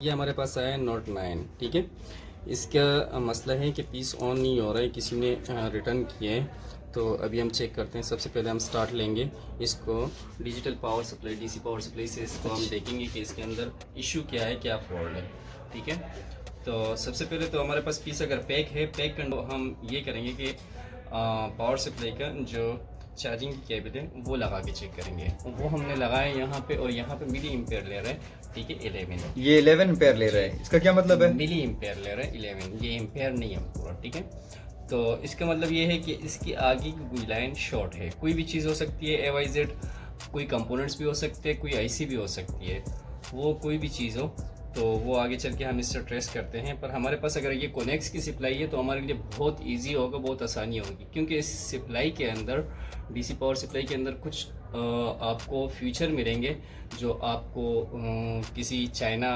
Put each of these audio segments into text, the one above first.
ये हमारे पास आया है नोट 9। ठीक है, इसका मसला है कि पीस ऑन नहीं हो रहा है, किसी ने रिटर्न किया है। तो अभी हम चेक करते हैं। सबसे पहले हम स्टार्ट लेंगे इसको digital power supply, DC power supply से इसको हम देखेंगे कि इसके अंदर इशू क्या है, क्या फॉल्ट है। ठीक है, तो सबसे पहले तो हमारे पास पीस अगर पैक है, पैक कर हम ये करेंगे कि पावर सप्लाई का जो चार्जिंग की केबल है वो लगा के चेक करेंगे। वो हमने लगाया यहाँ पे, और यहाँ पे मिली एम्पेयर ले रहा है। ठीक है, 11 ये 11 एम्पेयर ले रहा है, इसका क्या मतलब है? मिली एम्पेयर ले रहा है 11, ये एम्पेयर नहीं है पूरा। ठीक है, तो इसका मतलब ये है कि इसकी आगे की कोई लाइन शॉर्ट है। कोई भी चीज़ हो सकती है, AYZ, कोई कंपोनेंट्स भी हो सकते हैं, कोई IC भी हो सकती है। वो कोई भी चीज़ हो तो वो आगे चल के हम इससे ट्रेस करते हैं। पर हमारे पास अगर ये कोनेक्स की सप्लाई है तो हमारे लिए बहुत इजी होगा, बहुत आसानी होगी, क्योंकि इस सप्लाई के अंदर, DC पावर सप्लाई के अंदर कुछ आपको फ्यूचर मिलेंगे जो आपको किसी चाइना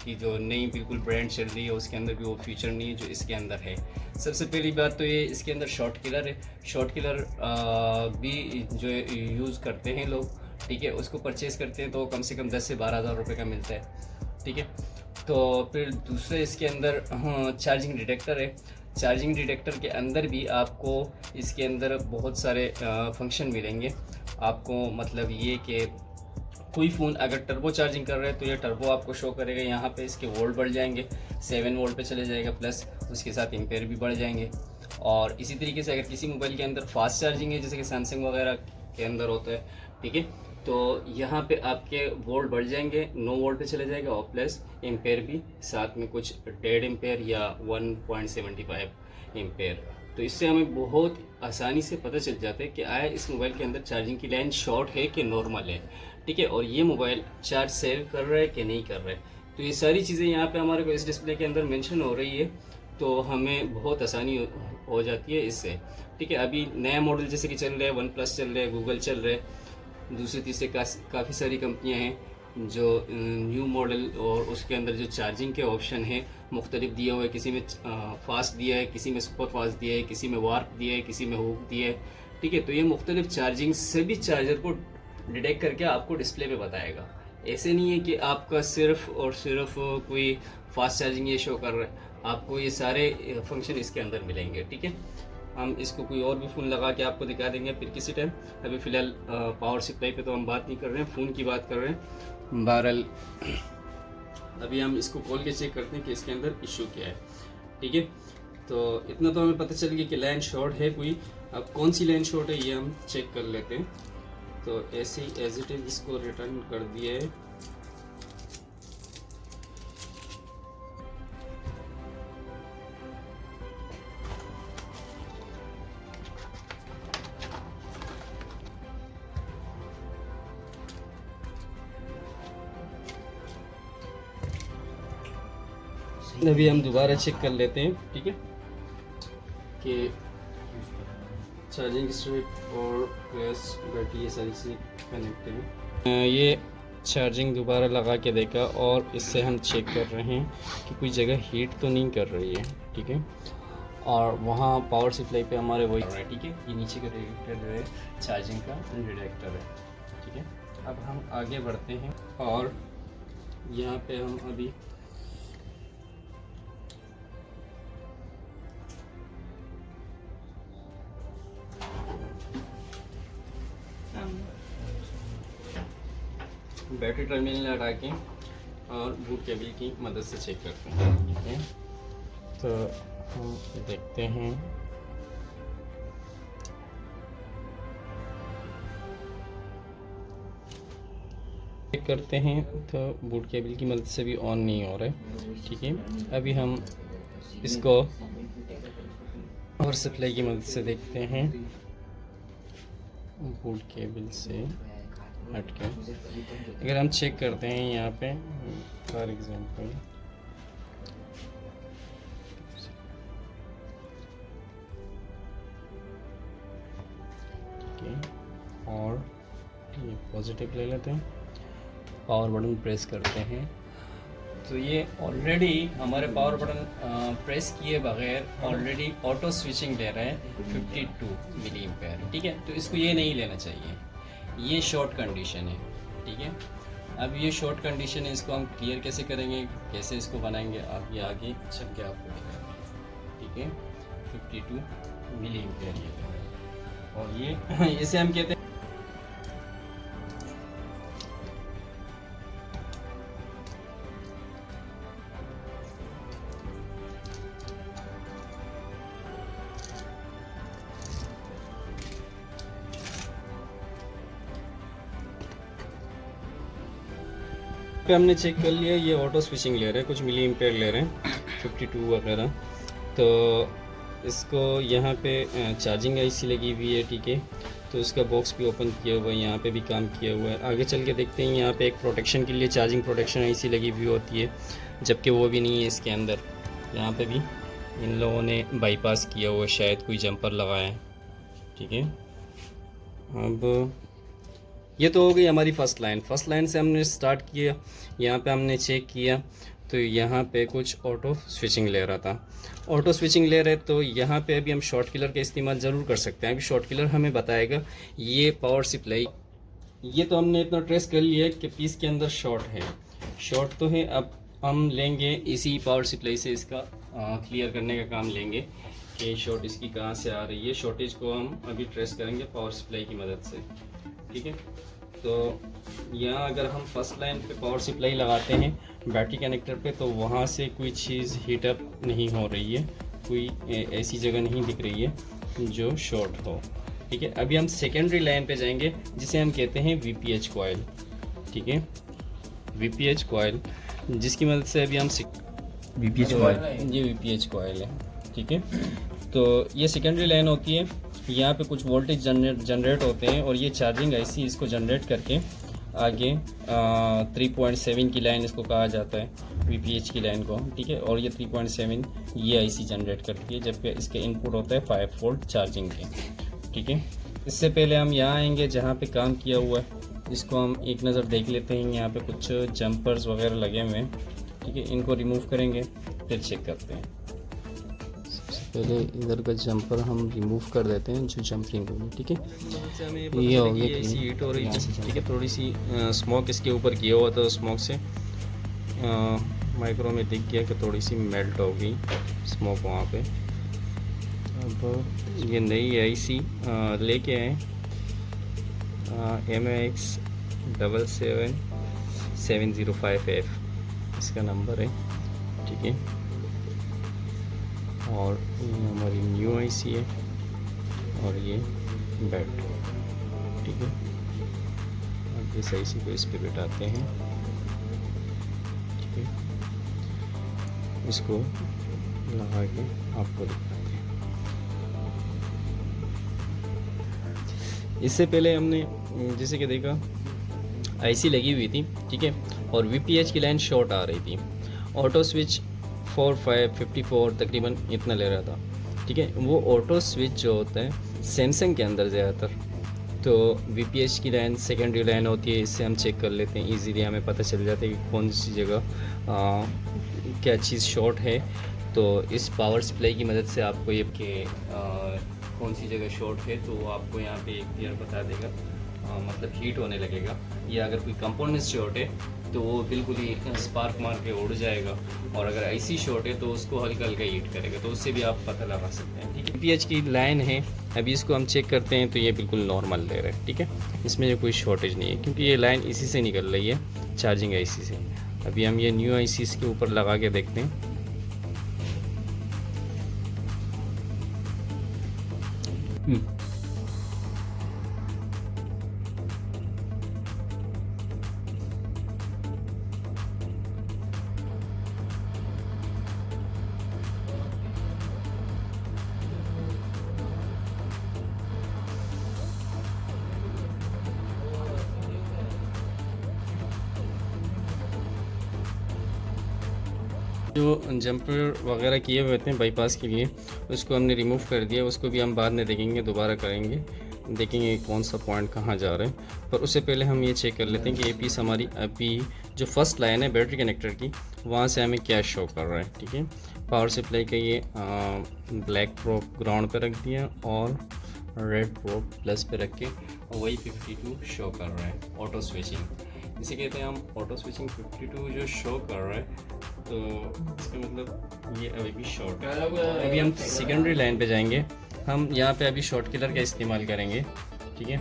की जो नई बिल्कुल ब्रांड चल रही है उसके अंदर भी वो फ्यूचर नहीं है जो इसके अंदर है। सबसे पहली बात तो ये इसके अंदर शॉर्ट किलर है। शॉर्ट किलर भी जो यूज़ करते हैं लोग, ठीक है, उसको परचेज़ करते हैं तो कम से कम 10 से 12 हज़ार रुपये का मिलता है। ठीक है, तो फिर दूसरे इसके अंदर चार्जिंग डिटेक्टर है। चार्जिंग डिटेक्टर के अंदर भी आपको इसके अंदर बहुत सारे फंक्शन मिलेंगे आपको। मतलब ये कि कोई फ़ोन अगर टर्बो चार्जिंग कर रहे हैं तो ये टर्बो आपको शो करेगा। यहाँ पे इसके वोल्ट बढ़ जाएंगे, 7 वोल्ट पे चले जाएगा, प्लस उसके साथ एम्पेयर भी बढ़ जाएंगे। और इसी तरीके से अगर किसी मोबाइल के अंदर फास्ट चार्जिंग है, जैसे कि सैमसंग वगैरह के अंदर होता है, ठीक है, तो यहाँ पे आपके वोल्ट बढ़ जाएंगे, 9 वोल्ट पे चले जाएगा, और प्लस एम्पेयर भी साथ में कुछ 1.5 एम्पेयर या 1.75 एम्पेयर। तो इससे हमें बहुत आसानी से पता चल जाता है कि आया इस मोबाइल के अंदर चार्जिंग की लाइन शॉर्ट है कि नॉर्मल है। ठीक है, और ये मोबाइल चार्ज सेव कर रहा है कि नहीं कर रहा है। तो ये सारी चीज़ें यहाँ पे हमारे को इस डिस्प्ले के अंदर मेंशन हो रही है, तो हमें बहुत आसानी हो जाती है इससे। ठीक है, अभी नया मॉडल जैसे कि चल रहा है, OnePlus चल रहा है, गूगल चल रहा है, दूसरे तीसरे काफ़ी सारी कंपनियां हैं जो न्यू मॉडल, और उसके अंदर जो चार्जिंग के ऑप्शन हैं मुख्तलिफ दिए हुए हैं। किसी में फास्ट दिया है, किसी में सुपर फास्ट दिया है, किसी में वार्प दिया है, किसी में हुक दिया है। ठीक है, तो ये मुख्तलिफ चार्जिंग सभी चार्जर को डिटेक्ट करके आपको डिस्प्ले पे बताएगा। ऐसे नहीं है कि आपका सिर्फ और सिर्फ कोई फास्ट चार्जिंग ये शो कर रहा है, आपको ये सारे फंक्शन इसके अंदर मिलेंगे। ठीक है, हम इसको कोई और भी फ़ोन लगा के आपको दिखा देंगे फिर किसी टाइम। अभी फ़िलहाल पावर सप्लाई पे तो हम बात नहीं कर रहे हैं, फ़ोन की बात कर रहे हैं। बहरहाल अभी हम इसको खोल के चेक करते हैं कि इसके अंदर इशू क्या है। ठीक है, तो इतना तो हमें पता चल गया कि लाइन शॉर्ट है कोई। अब कौन सी लाइन शॉर्ट है ये हम चेक कर लेते हैं। तो ऐसे ही एज इट इज़ इसको रिटर्न कर दिया है। अभी हम दोबारा चेक कर लेते हैं। ठीक है, कि चार्जिंग स्ट्रिप और प्लस बैटरी ये सारी चीज़ें कनेक्ट हैं। ये चार्जिंग दोबारा लगा के देखा, और इससे हम चेक कर रहे हैं कि कोई जगह हीट तो नहीं कर रही है। ठीक है, और वहाँ पावर सप्लाई पे हमारे वही हो रहा है। ठीक है, ये नीचे का डिटेक्टर जो है चार्जिंग का डिटेक्टर है। ठीक है, अब हम आगे बढ़ते हैं, और यहाँ पे हम अभी बैटरी टर्मिनल हटा के और बूट केबल की मदद से चेक करते हैं। ठीक है, तो हम देखते हैं। चेक करते हैं तो बूट केबल की मदद से भी ऑन नहीं हो रहा है। ठीक है, अभी हम इसको पावर सप्लाई की मदद से देखते हैं, बूट केबल से हट के अगर हम चेक करते हैं यहाँ पे फॉर एग्जांपल, और ये पॉजिटिव ले लेते हैं, पावर बटन प्रेस करते हैं, तो ये ऑलरेडी हमारे पावर बटन प्रेस किए बगैर ऑलरेडी ऑटो स्विचिंग ले रहा है 52 मिली एम्पेयर। ठीक है, तो इसको ये नहीं लेना चाहिए, ये शॉर्ट कंडीशन है। ठीक है, अब ये शॉर्ट कंडीशन है, इसको हम क्लियर कैसे करेंगे, कैसे इसको बनाएंगे, आप ये आगे चल के आपको दिखाएंगे। ठीक है, 52 मिली एम्पेयर ये, और ये इसे हम कहते हैं पे हमने चेक कर लिया, ये ऑटो स्विचिंग ले रहे हैं, कुछ मिली एम्पेयर ले रहे हैं 52 वगैरह। तो इसको यहाँ पे चार्जिंग आईसी लगी हुई है। ठीक है, तो इसका बॉक्स भी ओपन किया हुआ है, यहाँ पे भी काम किया हुआ है। आगे चल के देखते हैं, यहाँ पे एक प्रोटेक्शन के लिए चार्जिंग प्रोटेक्शन आईसी लगी हुई होती है, जबकि वो भी नहीं है इसके अंदर। यहाँ पे भी इन लोगों ने बाईपास किया हुआ है, शायद कोई जंपर लगाया है। ठीक है, अब ये तो हो गई हमारी फ़र्स्ट लाइन। फर्स्ट लाइन से हमने स्टार्ट किया, यहाँ पे हमने चेक किया तो यहाँ पे कुछ ऑटो स्विचिंग ले रहा था। ऑटो स्विचिंग ले रहे तो यहाँ पे अभी हम शॉर्ट किलर का इस्तेमाल ज़रूर कर सकते हैं। अभी शॉर्ट किलर हमें बताएगा ये पावर सप्लाई। ये तो हमने इतना ट्रेस कर लिया कि पीस के अंदर शॉर्ट है, शॉर्ट तो है। अब हम लेंगे इसी पावर सप्लाई से इसका क्लियर करने का काम लेंगे कि शॉर्ट इसकी कहाँ से आ रही है। शॉर्टेज को हम अभी ट्रेस करेंगे पावर सप्लाई की मदद से। ठीक है, तो यहाँ अगर हम फर्स्ट लाइन पे पावर सप्लाई लगाते हैं बैटरी कनेक्टर पे, तो वहाँ से कोई चीज़ हीटअप नहीं हो रही है, कोई ऐसी जगह नहीं दिख रही है जो शॉर्ट हो। ठीक है, अभी हम सेकेंडरी लाइन पे जाएंगे जिसे हम कहते हैं वीपीएच कॉइल। ठीक है, वीपीएच कॉइल, जिसकी मदद से अभी हम वीपीएच कॉइल, ये वीपीएच कॉइल है। ठीक है, तो ये सेकेंडरी लाइन होती है, यहाँ पे कुछ वोल्टेज जनरेट होते हैं और ये चार्जिंग आईसी इसको जनरेट करके आगे 3.7 की लाइन इसको कहा जाता है, वीपीएच की लाइन को। ठीक है, और ये 3.7 ये आईसी जनरेट करती है, जबकि इसके इनपुट होता है 5 वोल्ट चार्जिंग के। ठीक है, इससे पहले हम यहाँ आएंगे जहाँ पे काम किया हुआ है, इसको हम एक नज़र देख लेते हैं। यहाँ पे कुछ जंपर्स वगैरह लगे हुए हैं। ठीक है, इनको रिमूव करेंगे फिर चेक करते हैं। पहले इधर का जंपर हम रिमूव कर देते हैं जो जंपरिंग होगी। ठीक है, ये हो गया, ऐसी हीट हो रही है। ठीक है, थोड़ी सी स्मोक इसके ऊपर किया हुआ था, स्मोक से माइक्रो में दिख गया कि थोड़ी सी मेल्ट हो गई स्मोक वहाँ पे। अब ये नई आईसी लेके आए, MX 77705F इसका नंबर है। ठीक है, और ये हमारी न्यू आईसी है और ये बैटरी। ठीक है, अब इस आईसी को इस पे बिठाते हैं। ठीक है, इसको लगा के आपको दिखाते हैं। इससे पहले हमने जैसे कि देखा आईसी लगी हुई थी। ठीक है, और वीपीएच की लाइन शॉर्ट आ रही थी। ऑटो स्विच 4554 तकरीबन इतना ले रहा था। ठीक है, वो ऑटो स्विच जो होता है सैमसंग के अंदर ज़्यादातर, तो वीपीएच की लाइन सेकेंडरी लाइन होती है, इससे हम चेक कर लेते हैं इजीली, हमें पता चल जाता है कि कौन सी जगह क्या चीज़ शॉर्ट है। तो इस पावर सप्लाई की मदद से आपको ये कि कौन सी जगह शॉर्ट है तो वो आपको यहाँ पे क्लियर बता देगा, मतलब हीट होने लगेगा। या अगर कोई कंपोनेंट शॉर्ट है तो वो बिल्कुल ही स्पार्क मार के उड़ जाएगा, और अगर आईसी शॉर्ट है तो उसको हल्का हल्का हीट करेगा, तो उससे भी आप पता लगा सकते हैं। ठीक है, वीपीएच की लाइन है, अभी इसको हम चेक करते हैं तो ये बिल्कुल नॉर्मल ले रहा है। ठीक है, इसमें कोई शॉर्टेज नहीं है क्योंकि ये लाइन इसी से निकल रही है, चार्जिंग आईसी से। अभी हम ये न्यू आईसी इसके ऊपर लगा के देखते हैं। जो जंपर वगैरह किए हुए थे बाईपास के लिए, उसको हमने रिमूव कर दिया। उसको भी हम बाद में देखेंगे, दोबारा करेंगे, देखेंगे कौन सा पॉइंट कहाँ जा रहा है। पर उससे पहले हम ये चेक कर लेते हैं कि ये पीस हमारी अभी जो फर्स्ट लाइन है बैटरी कनेक्टर की, वहाँ से हमें क्या शो कर रहा है। ठीक है, पावर सप्लाई का ये ब्लैक प्रोब ग्राउंड पे रख दिया और रेड प्रोब प्लस पे रख के वही 52 शो कर रहा है ऑटो स्विचिंग। इसे कहते हैं हम ऑटो स्विचिंग 52 जो शो कर रहा है, तो इसका मतलब ये अभी भी शॉर्ट है। अभी हम सेकेंडरी लाइन पे जाएंगे, हम यहाँ पे अभी शॉर्ट किलर का इस्तेमाल करेंगे, ठीक है।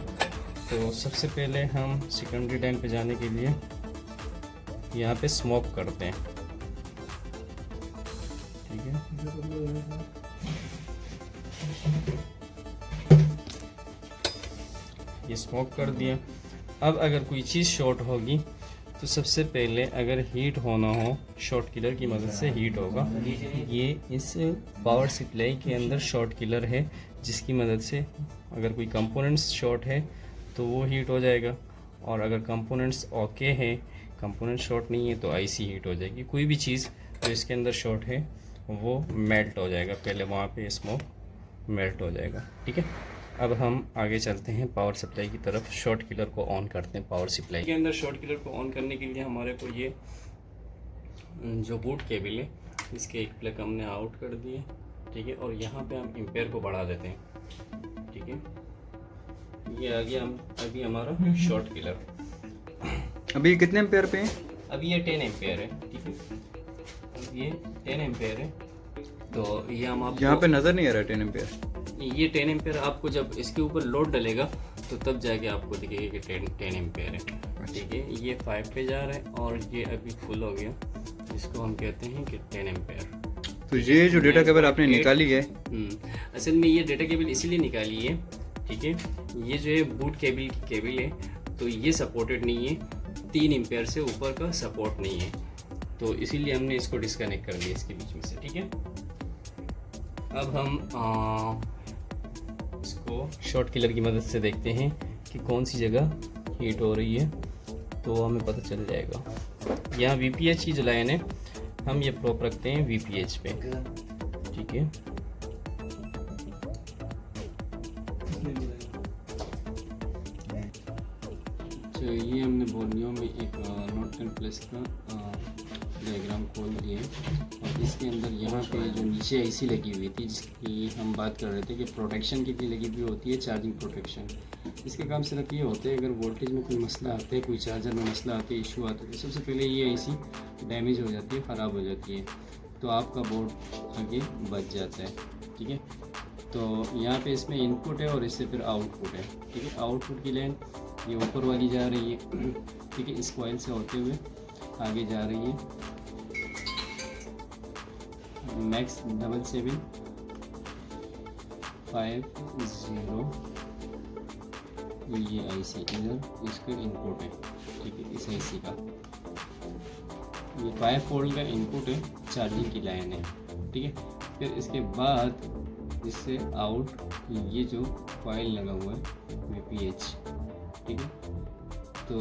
तो सबसे पहले हम सेकेंडरी लाइन पे जाने के लिए यहाँ पे स्मोक करते हैं, ठीक है। ये स्मोक कर दिया। अब अगर कोई चीज़ शॉर्ट होगी तो सबसे पहले अगर हीट होना हो, शॉर्ट किलर की मदद से हीट होगा। ये इस पावर सप्लाई के अंदर शॉर्ट किलर है, जिसकी मदद से अगर कोई कंपोनेंट्स शॉर्ट है तो वो हीट हो जाएगा, और अगर कंपोनेंट्स ओके हैं, कंपोनेंट शॉर्ट नहीं है, तो आईसी हीट हो जाएगी। कोई भी चीज़ जो इसके अंदर शॉर्ट है वो मेल्ट हो जाएगा, पहले वहाँ पे स्मोक मेल्ट हो जाएगा, ठीक है। अब हम आगे चलते हैं पावर सप्लाई की तरफ, शॉर्ट किलर को ऑन करते हैं। पावर सप्लाई के अंदर शॉर्ट किलर को ऑन करने के लिए हमारे को ये जो बूट केबल है, इसके एक प्लग हमने आउट कर दिए, ठीक है। और यहाँ पे हम एम्पेयर को बढ़ा देते हैं, ठीक है। ये आ गया हम अभी हमारा शॉर्ट किलर। अभी कितने एम्पेयर पे है? अभी ये 10 एम्पेयर है, ठीक है। अब ये 10 एम्पेयर है, तो ये हम आप यहाँ पे नज़र नहीं आ रहा 10 एम्पेयर। ये 10 एम्पेयर आपको जब इसके ऊपर लोड डलेगा तो तब जाके आपको दिखेगा कि 10 एम्पेयर है, ठीक है। ये 5 पे जा रहा है और ये अभी फुल हो गया, इसको हम कहते हैं कि 10 एम्पेयर। तो ये जो डेटा केबल आपने निकाली है, असल में ये डेटा केबल इसीलिए निकाली है, ठीक है। ये जो है बूट केबल की केबल है, तो ये सपोर्टेड नहीं है, 3 एम्पेयर से ऊपर का सपोर्ट नहीं है, तो इसीलिए हमने इसको डिस्कनेक्ट कर दिया इसके बीच में से, ठीक है। अब हम इसको शॉर्ट किलर की मदद से देखते हैं कि कौन सी जगह हीट हो रही है, तो हमें पता चल जाएगा। यहाँ VPH की जो लाइन है, हम ये प्रोप रखते हैं VPH पे, ठीक है। तो ये हमने बोर्नियो में एक नोट 10 प्लस का डायग्राम खोल दिए, और इसके अंदर यहाँ पे जो नीचे आईसी लगी हुई थी, जिसकी हम बात कर रहे थे कि प्रोटेक्शन के लिए लगी हुई होती है, चार्जिंग प्रोटेक्शन। इसके काम सिर्फ ये होता है, अगर वोल्टेज में कोई मसला आता है, कोई चार्जर में मसला आता है, इशू आता है, तो सबसे पहले ये आईसी डैमेज हो जाती है, ख़राब हो जाती है, तो आपका बोर्ड आगे बच जाता है, ठीक है। तो यहाँ पे इसमें इनपुट है और इससे फिर आउटपुट है, ठीक है। आउटपुट की लाइन ये ऊपर वाली जा रही है, ठीक है, इस कॉइल से होते हुए आगे जा रही है, मैक्स 775 ये आईसी इधर इसका इनपुट है, ठीक है, इस आईसी का ये 5 वोल्ट का इनपुट है, चार्जिंग की लाइन है, ठीक है। फिर इसके बाद इससे आउट ये जो कॉइल लगा हुआ है VPH, ठीक है। तो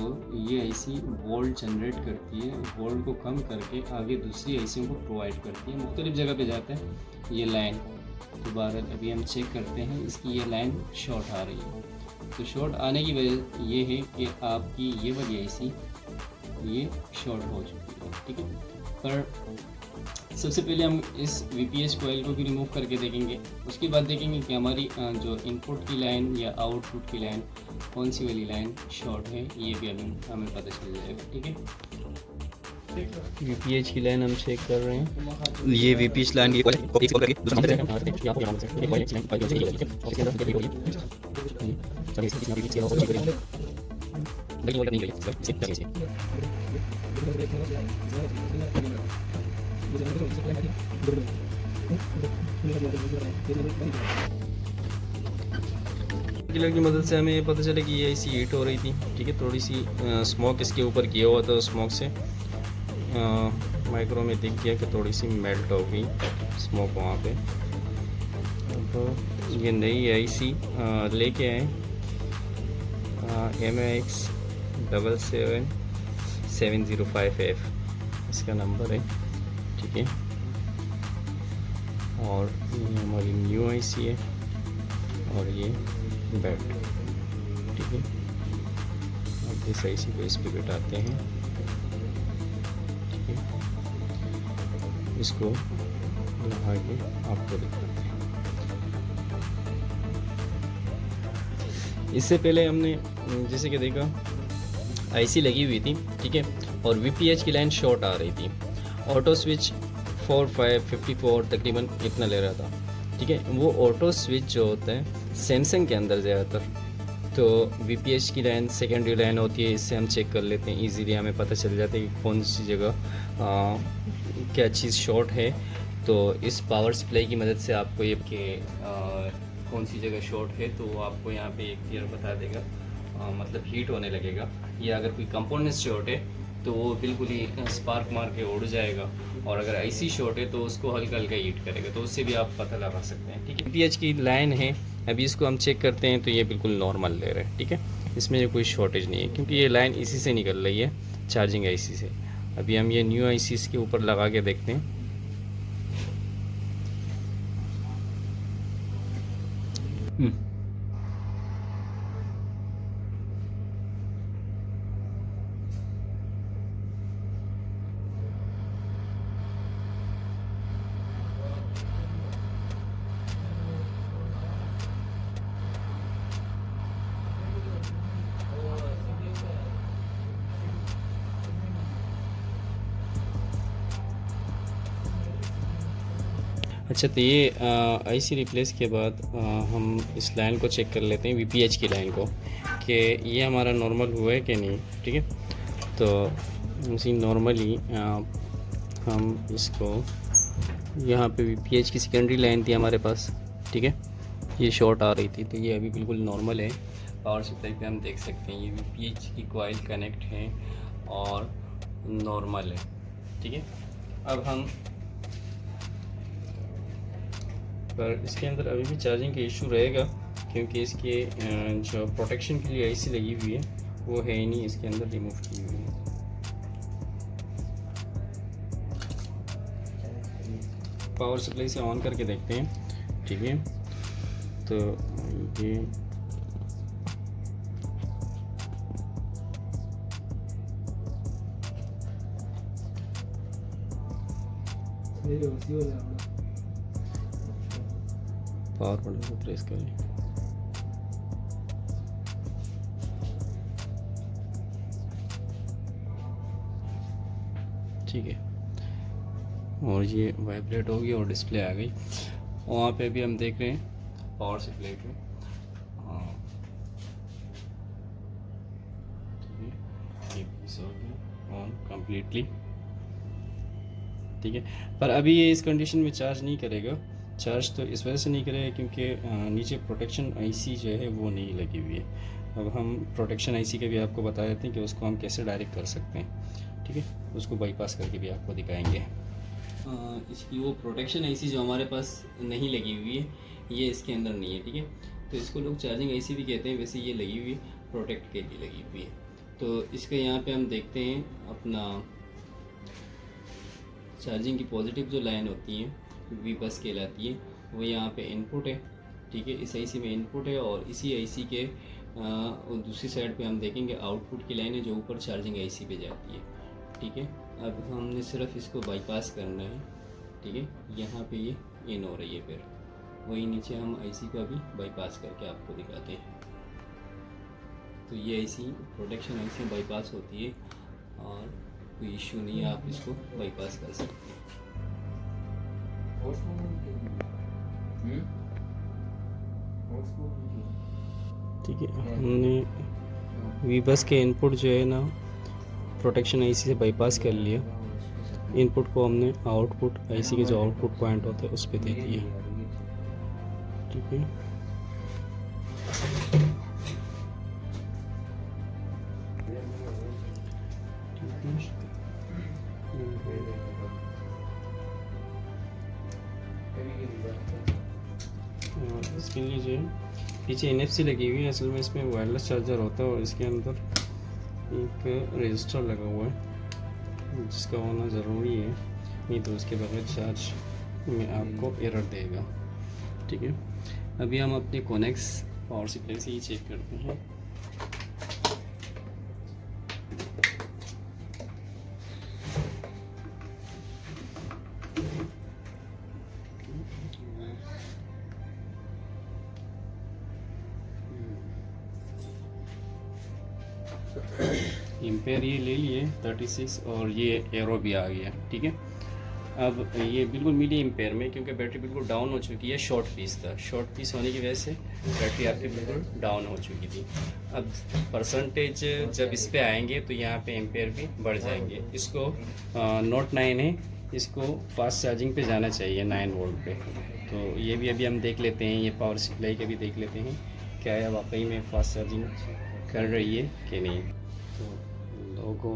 ये आईसी वोल्ट जनरेट करती है, वोल्ट को कम करके आगे दूसरी आईसी को प्रोवाइड करती है, मुख्तलिफ जगह पे जाता है ये लाइन। दोबारा अभी हम चेक करते हैं, इसकी ये लाइन शॉर्ट आ रही है, तो शॉर्ट आने की वजह ये है कि आपकी ये वाली आईसी ये शॉर्ट हो चुकी है, ठीक है। पर सबसे पहले हम इस VPH कॉइल को भी रिमूव करके देखेंगे, उसके बाद देखेंगे कि हमारी जो इनपुट की लाइन या आउटपुट की लाइन कौन सी वाली लाइन शॉर्ट है, ये भी हमें पता चल जाएगा, ठीक है। VPH की लाइन हम चेक कर रहे हैं, ये VPH लाइन की किलर की मदद से हमें ये पता चला कि ये ऐसी हीट हो रही थी, ठीक है। थोड़ी सी स्मोक इसके ऊपर किया हुआ था, स्मोक से माइक्रो में दिख गया कि थोड़ी सी मेल्ट हो गई स्मोक वहाँ पे। तो ये नई आईसी लेके आए MX 77705F इसका नंबर है, ठीक है। और ये हमारी न्यू आईसी है और ये बेड, ठीक है। अब इस आईसी को इस पे बिठाते हैं, ठीक है। इसको लगा के आपको दिखाते हैं। इससे पहले हमने जैसे कि देखा आईसी लगी हुई थी, ठीक है, और वीपीएच की लाइन शॉर्ट आ रही थी। ऑटो स्विच 4554 तकरीबन इतना ले रहा था, ठीक है। वो ऑटो स्विच जो होता है सैमसंग के अंदर ज़्यादातर, तो वीपीएच की लाइन सेकेंडरी लाइन होती है, इससे हम चेक कर लेते हैं इजीली, हमें पता चल जाता है कि कौन सी जगह क्या चीज़ शॉर्ट है। तो इस पावर सप्लाई की मदद से आपको ये कि कौन सी जगह शॉर्ट है तो वो आपको यहाँ पे एक क्लियर बता देगा, मतलब हीट होने लगेगा। या अगर कोई कंपोनेंट्स शॉर्ट है तो वो बिल्कुल ही स्पार्क मार के उड़ जाएगा, और अगर आईसी शॉर्ट है तो उसको हल्का हल्का हीट करेगा, तो उससे भी आप पता लगा सकते हैं, ठीक है। वीपीएच की लाइन है, अभी इसको हम चेक करते हैं तो ये बिल्कुल नॉर्मल ले रहा है, ठीक है। इसमें कोई शॉर्टेज नहीं है क्योंकि ये लाइन इसी से निकल रही है, चार्जिंग आईसी से। अभी हम ये न्यू आईसी के ऊपर लगा के देखते हैं। अच्छा, तो ये आईसी रिप्लेस के बाद हम इस लाइन को चेक कर लेते हैं, वीपीएच की लाइन को, कि ये हमारा नॉर्मल हुआ है कि नहीं, ठीक है। तो इसी नॉर्मली हम इसको यहाँ पे वीपीएच की सेकेंडरी लाइन थी हमारे पास, ठीक है, ये शॉर्ट आ रही थी, तो ये अभी बिल्कुल नॉर्मल है। पावर सप्लाई पे हम देख सकते हैं ये वीपीएच की कॉइल कनेक्ट है और नॉर्मल है, ठीक है। अब हम पर इसके अंदर अभी भी चार्जिंग का इशू रहेगा क्योंकि इसके जो प्रोटेक्शन के लिए आईसी लगी हुई है वो है ही नहीं, इसके अंदर रिमूव की हुई है। पावर सप्लाई से ऑन करके देखते हैं, ठीक है। तो ये पावर बटन को प्रेस करें, ठीक है, और ये वाइब्रेट होगी और डिस्प्ले आ गई। वहाँ पे भी हम देख रहे हैं पावर सप्लाई पे, हाँ, ठीक है, ये पीस हो गया ऑन कम्प्लीटली, ठीक है। पर अभी ये इस कंडीशन में चार्ज नहीं करेगा। चार्ज तो इस वजह से नहीं करेगा क्योंकि नीचे प्रोटेक्शन आईसी जो है वो नहीं लगी हुई है। अब हम प्रोटेक्शन आईसी के भी आपको बता देते हैं कि उसको हम कैसे डायरेक्ट कर सकते हैं, ठीक है, उसको बाईपास करके भी आपको दिखाएंगे। इसकी वो प्रोटेक्शन आईसी जो हमारे पास नहीं लगी हुई है, ये इसके अंदर नहीं है, ठीक है। तो इसको लोग चार्जिंग आईसी भी कहते हैं, वैसे ये लगी हुई है प्रोटेक्ट के लिए लगी हुई है। तो इसका यहाँ पे हम देखते हैं अपना चार्जिंग की पॉजिटिव जो लाइन होती है वी बस कहलाती है, वो यहाँ पे इनपुट है, ठीक है, इस आईसी में इनपुट है, और इसी आईसी के दूसरी साइड पे हम देखेंगे आउटपुट की लाइन है जो ऊपर चार्जिंग आईसी पे जाती है, ठीक है। अब हमने सिर्फ इसको बाईपास करना है, ठीक है, यहाँ पे ये इन हो रही है, फिर वही नीचे हम आईसी को अभी बाईपास करके आपको दिखाते हैं। तो ये आईसी प्रोटेक्शन आईसी बाईपास होती है और कोई इशू नहीं है, आप इसको बाईपास कर सकते हैं। ठीक है, हमने वी बस के इनपुट जो है ना प्रोटेक्शन आईसी से बाईपास कर लिया, इनपुट को हमने आउटपुट आईसी के जो आउटपुट पॉइंट होता है उस पर दे दिया, ठीक है। इसके लिए जो है पीछे NFC लगी हुई है, असल में इसमें वायरलेस चार्जर होता है और इसके अंदर एक रजिस्टर लगा हुआ है जिसका होना ज़रूरी है, नहीं तो उसके बगैर चार्ज में आपको एरर देगा, ठीक है। अभी हम अपने कोनेक्स पावर सप्लाई से ही चेक करते हैं। एम्पेयर ये ले लिए 36 और ये एरो भी आ गया, ठीक है। अब ये बिल्कुल मीडियम एम्पेयर में, क्योंकि बैटरी बिल्कुल डाउन हो चुकी है, शॉर्ट पीस था, शॉर्ट पीस होने की वजह से बैटरी आपकी बिल्कुल डाउन हो चुकी थी। अब परसेंटेज जब इस पे आएंगे तो यहाँ पे एम्पेयर भी बढ़ जाएंगे। इसको नोट 9 है, इसको फास्ट चार्जिंग पे जाना चाहिए 9 वोल्ट पे। तो ये भी अभी हम देख लेते हैं, ये पावर सप्लाई का भी देख लेते हैं क्या है वाकई में फास्ट चार्जिंग कर रही है कि नहीं। तो लोगो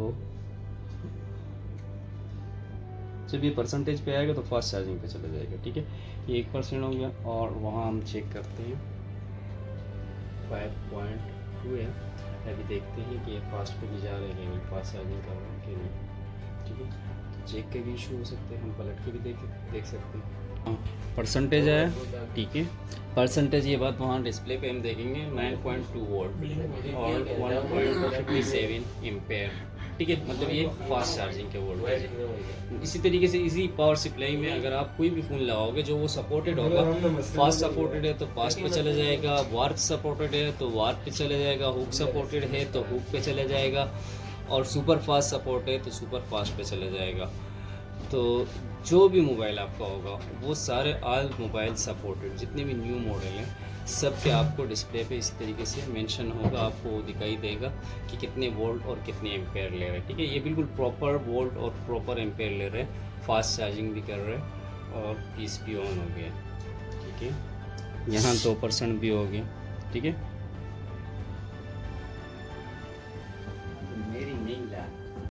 जब ये परसेंटेज पे आएगा तो फास्ट चार्जिंग पे चला जाएगा, ठीक है। ये 1% हो गया और वहाँ हम चेक करते हैं 5.2 है। अभी देखते हैं कि ये फास्ट पे भी जा रहे हैं कि नहीं, फास्ट चार्जिंग कर रहे हैं कि नहीं, ठीक है। तो चेक के भी इशू हो सकते हैं, हम पलट के भी देख सकते हैं। परसेंटेज है, ठीक है। परसेंटेज ये बात वहाँ डिस्प्ले पे हम देखेंगे 9.2 वोल्ट और 1.57 एम्पेयर, ठीक है। मतलब ये फास्ट चार्जिंग के वोल्ट है। इसी तरीके से इसी पावर सप्लाई में अगर आप कोई भी फ़ोन लगाओगे जो वो सपोर्टेड होगा, फास्ट सपोर्टेड है तो फास्ट पे चला जाएगा, वार्प सपोर्टेड है तो वार्प पे चला जाएगा, हुक सपोर्टेड है तो हुक पे चला जाएगा, और सुपर फास्ट सपोर्ट है तो सुपर फास्ट पे चला जाएगा। तो जो भी मोबाइल आपका होगा वो सारे ऑल मोबाइल सपोर्टेड, जितने भी न्यू मॉडल हैं सब पे आपको डिस्प्ले पे इसी तरीके से मेंशन होगा, आपको दिखाई देगा कि कितने वोल्ट और कितने एम्पेयर ले रहे हैं, ठीक है। ये बिल्कुल प्रॉपर वोल्ट और प्रॉपर एम्पेयर ले रहे हैं, फास्ट चार्जिंग भी कर रहे हैं और पीस भी ऑन हो गया, ठीक है। यहाँ 2% भी हो गया, ठीक है।